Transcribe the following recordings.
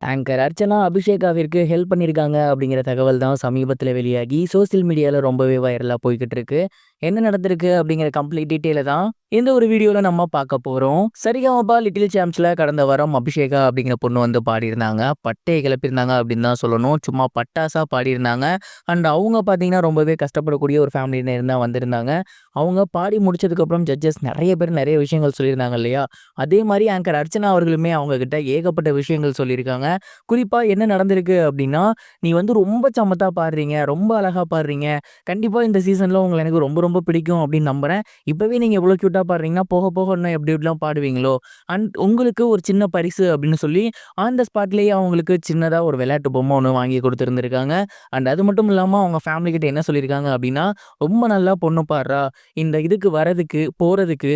Anchor Archana அபிஷேகாவிற்கு help பண்ணியிருக்காங்க அப்படிங்கிற தகவல் தான் சமீபத்தில வெளியாகி சோசியல் மீடியால ரொம்பவே வைரலா போய்க்கிட்டு இருக்கு. என்ன நடந்திருக்கு அப்படிங்கிற கம்ப்ளீட் டீட்டெயில தான் இந்த ஒரு வீடியோல நம்ம பார்க்க போறோம். சரிகமபா லிட்டில் சாம்ப்ஸ்ல கடந்த வாரம் அபிஷேகா அப்படிங்கிற பொண்ணு வந்து பாடியிருந்தாங்க. பட்டைய கிளப்பியிருந்தாங்க அப்படின்னு தான் சொல்லணும். சும்மா பட்டாசா பாடியிருந்தாங்க. அண்ட் அவங்க பார்த்தீங்கன்னா ரொம்பவே கஷ்டப்படக்கூடிய ஒரு ஃபேமிலியினர் தான் வந்திருந்தாங்க. அவங்க பாடி முடிச்சதுக்கப்புறம் ஜட்ஜஸ் நெறைய பேர் நெறைய விஷயங்கள் சொல்லியிருந்தாங்க இல்லையா? அதே மாரி ஆங்கர் அர்ச்சனா அவர்களுமே அவங்க கிட்ட ஏகப்பட்ட விஷயங்கள் சொல்லியிருக்காங்க. குறிப்பா என்ன நடந்திருக்கு அப்படின்னா, "நீ வந்து ரொம்ப சமத்தா பாடுறீங்க. ரொம்ப அழகா பாடுறீங்க. கண்டிப்பா இந்த சீசன்ல உங்கள எனக்கு ரொம்ப ரொம்ப பிடிக்கும் அப்படின்னு நம்புறேன். இப்பவே நீங்க இவ்வளோ கியூட்டா பாடுறீங்கன்னா, போக போக இன்னும் எப்படி எப்படிலாம் பாடுவீங்களோ? அண்ட் உங்களுக்கு ஒரு சின்ன பரிசு" அப்படின்னு சொல்லி ஆன் த ஸ்பாட்லயே அவங்களுக்கு சின்னதா ஒரு விளையாட்டு பொம்மை ஒண்ணு வாங்கி குடுத்திருந்திருக்காங்க. அண்ட் அது மட்டும் இல்லாம அவங்க ஃபேமிலி கிட்ட என்ன சொல்லியிருக்காங்க அப்படின்னா, "ரொம்ப நல்லா பொண்ணு பாடுறா. இந்த இதுக்கு வரதுக்கு, போறதுக்கு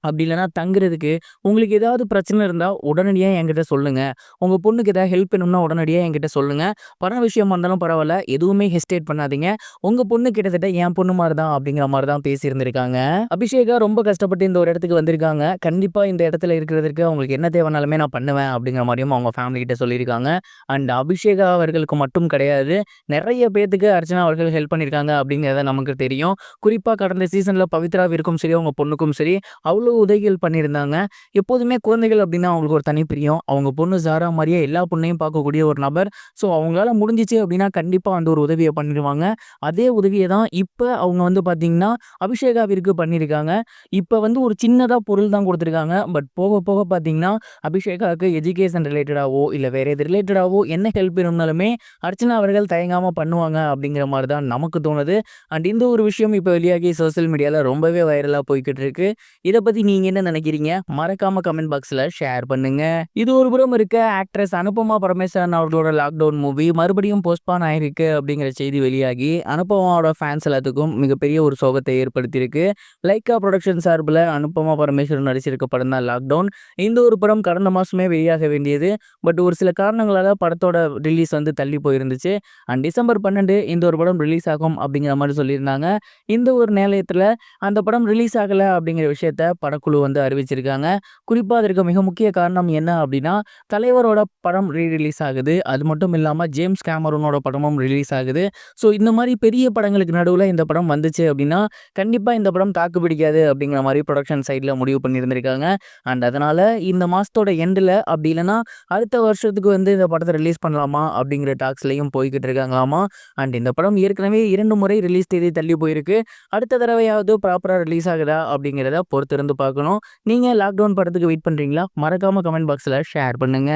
அப்படி இல்லன்னா தங்குறதுக்கு, உங்களுக்கு ஏதாவது பிரச்சனை இருந்தா உடனடியா என்கிட்ட சொல்லுங்க. உங்க பொண்ணுக்கு ஏதாவது ஹெல்ப் வேணும்னா உடனடியா என்கிட்ட சொல்லுங்க. பண விஷயமா இருந்தாலும் பரவால்ல. எதுவுமே ஹெசிடேட் பண்ணாதீங்க. உங்க பொண்ணு கிட்டத்தட்ட என் பொண்ணு மாரி தான் அப்படிங்கிற மாரி தான் பேசியிருந்திருக்காங்க. அபிஷேகா ரொம்ப கஷ்டப்பட்டு இந்த ஒரு இடத்துக்கு வந்திருக்காங்க. கண்டிப்பா இந்த இடத்துல இருக்கிறதற்கு அவங்களுக்கு என்ன தேவைனாலுமே நான் பண்ணுவேன் அப்படிங்கிற மாரியும் அவங்க ஃபேமிலி கிட்ட சொல்லியிருக்காங்க. அண்ட் அபிஷேகா அவர்களுக்கு மட்டும் கிடையாது. நெறைய பேத்துக்கு அர்ச்சனா அவர்கள் ஹெல்ப் பண்ணியிருக்காங்க அப்படிங்கிறது நமக்கு தெரியும். குறிப்பா கடந்த சீசன்ல பவித்ராவிற்கும் சரி, அவங்க பொண்ணுக்கும் சரி அவ்வளோ உதவிகள் பண்ணியிருந்தாங்க. எப்போதுமே குழந்தைகள் அப்டின்னா அவங்களுக்கு ஒரு தனி பிரியம். அவங்க பொண்ணு ஜாரா மாரியே எல்லா பொண்ணையும் பார்க்கக்கூடிய ஒரு நபர். ஸோ அவங்களால முடிஞ்சுச்சு அப்டின்னா கண்டிப்பா அந்த ஒரு உதவிய பண்ணிருவாங்க. அதே உதவிய தான் இப்ப அவங்க வந்து பார்த்தீங்கன்னா, அபிஷேகாவிற்கு பண்ணியிருக்காங்க. இப்ப வந்து ஒரு சின்னதா பொருள் தான் குடுத்துருக்காங்க. பட் போக போக பார்த்தீங்கன்னா, அபிஷேகாவுக்கு எஜுகேஷன் ரிலேட்டடாவோ, இல்ல வேற எது ரிலேட்டடாவோ என்ன ஹெல்ப் வேணும்னாலுமே அர்ச்சனா அவர்கள் தயங்காம பண்ணுவாங்க அப்டிங்கிற மாரி தான் நமக்கு தோணுது. அண்ட் இந்த ஒரு விஷயம் இப்ப வெளியாகி சோசியல் மீடியால ரொம்பவே வைரலா போய்க்கிட்டு இருக்கு. இத பத்தி நீங்க என்ன நினைக்கிறீங்க? மறக்காம கமெண்ட் பாக்ஸ்ல ஷேர் பண்ணுங்க. இது ஒரு புறம் இருக்க ஆக்ட்ரஸ் அனுபமா பரமேஸ்வரன் அவர்களோட லாக்டவுன் மூவி மறுபடியும் போஸ்ட்பான் ஆயிருக்கு அப்படிங்கிற செய்தி வெளியாகி, அனுபமாவோட ஃபேன்ஸ் எல்லாத்துக்கும் மிகப்பெரிய ஒரு சோகத்தை ஏற்படுத்தியிருக்கு. லைக்கா புரொடக்ஷன் சார்புல அனுபமா பரமேஸ்வரன் நடிச்சிருக்க படம் தான் லாக்டவுன். இந்த ஒரு படம் கடந்த மாசமே வெளியாக வேண்டியது. பட் ஒரு சில காரணங்களால படத்தோட ரிலீஸ் வந்து தள்ளி போயிருந்துச்சு. அண்ட் டிசம்பர் 12 இந்த ஒரு படம் ரிலீஸ் ஆகும் அப்படிங்கிற மாரி சொல்லியிருந்தாங்க. இந்த ஒரு நேலயத்துல அந்த படம் ரிலீஸ் ஆகல அப்படிங்கிற விஷயத்த படக்குழு வந்து அறிவிச்சிருக்காங்க. குறிப்பா அதற்கு மிக முக்கிய காரணம் என்ன அப்படின்னா, தலைவரோட படம் ரிலீஸ் ஆகுது. அது மட்டும் இல்லாம ஜேம்ஸ் கேமரூனோட படமும் ரிலீஸ் ஆகுது. ஸோ இந்த மாரி பெரிய படங்களுக்கு நடுவுல இந்த படம் வந்துச்சு அப்படின்னா, கண்டிப்பா இந்த படம் தாக்கு பிடிக்காது அப்படிங்கிற மாரி புரொடக்ஷன் சைட்ல முடிவு பண்ணியிருந்திருக்காங்க. அண்ட் அதனால இந்த மாசத்தோட எண்டுல அப்படி இல்லன்னா அடுத்த வருஷத்துக்கு வந்து இந்த படத்த ரிலீஸ் பண்ணலாமா அப்படிங்கிற டாக்ஸ்லயும் போய்க்கிட்டு இருக்காங்களாமா. அண்ட் இந்த படம் ஏற்கனவே 2 முறை ரிலீஸ் தேதி தள்ளி போயிருக்கு. அடுத்த தடவையாவது ப்ராப்பரா ரிலீஸ் ஆகுதா அப்படிங்கிறத பொறுத்திருந்து பார்க்கணும். நீங்க லாக்டவுன் படத்துக்கு வெயிட் பண்றீங்களா? மறக்காம கமெண்ட் பாக்ஸ்ல ஷேர் பண்ணுங்க.